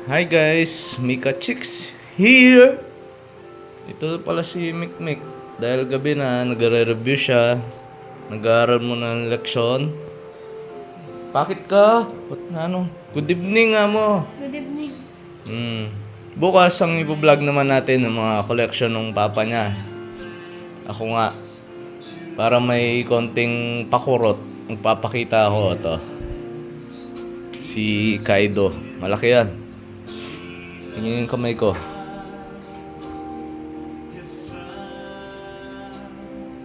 Hi guys, Mika Chicks here. Ito pala si Mikmik. Dahil gabi na, nagre-review siya. Nag-aaral muna ng leksyon. Bakit ka? Ba't na ano? Good evening nga mo. Good evening. Bukas ang ipo-vlog naman natin ng mga collection ng papa niya. Ako nga. Para may konting pakurot. Magpapakita ako ito. Si Kaido. Malaki yan. Tingnan yung kamay ko.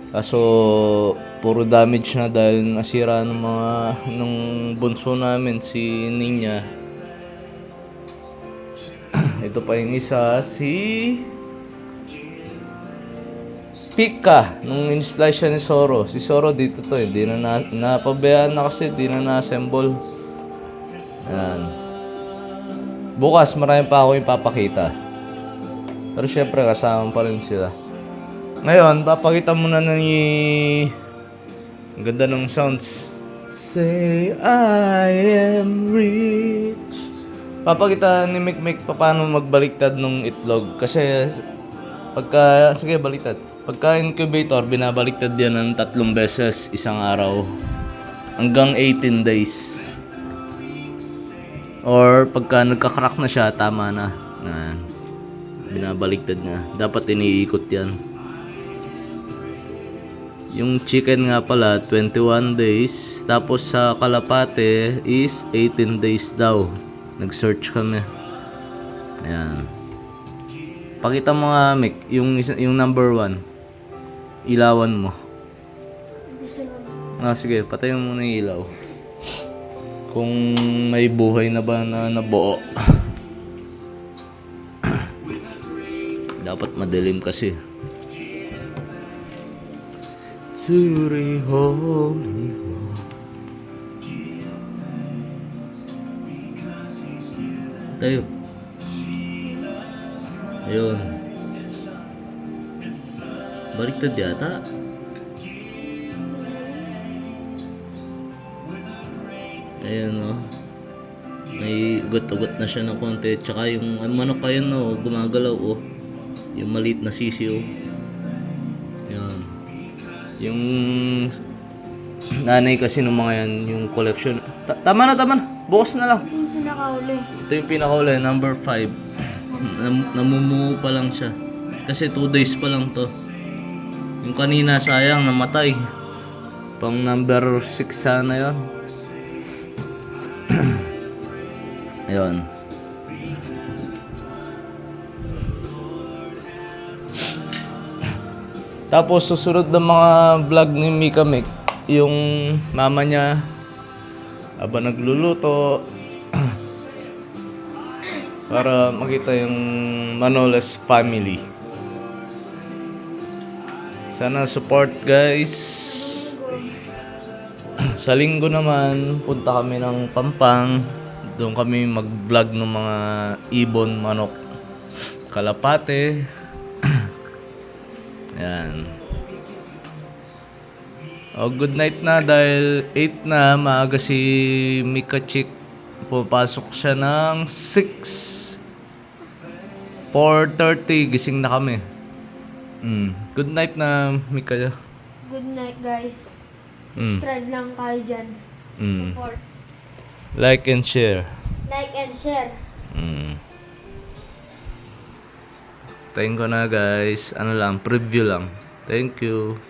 Kaso, puro damage na dahil nasira ng mga nung bunso namin, si Ninya. Ito pa yung isa, si Pika. Nung in-slice siya ni Zoro. Si Zoro dito to eh. Di na napabayaan na kasi, di na na-assemble. Ayan. Bukas marami pa ako yung papakita. Pero syempre kasama pa rin sila. Ngayon, papakita muna ni... Ang ganda ng sounds. Say I am rich. Papakita ni Mikmik paano magbaliktad ng itlog. Kasi pagka... Sige, baliktad. Pagka incubator, binabaliktad yan ng 3 beses isang araw. Hanggang 18 days. Or pagka nagka-crack na siya, tama na. Binabaliktad niya. Dapat iniikot yan. Yung chicken nga pala, 21 days. Tapos sa kalapate is 18 days daw. Nag-search kami. Ayan. Pakita mo nga, Mick, yung number 1. Ilawan mo. Sige, patayin mo muna yung ilaw. Kung may buhay na ba na nabuo. Dapat madilim kasi. To the holy one. Tayo. Ayun. Baliktad yata. Ayan o. May ugot-ugot na siya ng konti. Tsaka yung manok kayo no, gumagalaw o. Yung maliit na sisiyo. Ayan. Yung nanay kasi ng mga yan, yung collection. Tama na. Bukas na lang. Yung pinakauli. Ito yung pinakauli, number 5. Namumuo pa lang siya. Kasi 2 days pa lang to. Yung kanina sayang, namatay. Pang number 6 sana yun. Ayun. Tapos susunod na mga vlog ni Mika Mick, yung mama niya habang nagluluto para makita yung Manoles family. Sana support guys. Sa linggo naman punta kami ng Pampang. Doon kami mag-vlog ng mga ibon, manok, kalapate. Yan. Good night na dahil 8 na, maaga si Mika Chick. Pupasok siya ng 6. 4:30, gising na kami. Good night na, Mika. Good night, guys. Subscribe lang kayo dyan. Support. Like and share. Like and share. Tayin ko na guys. Ano lang, preview lang. Thank you.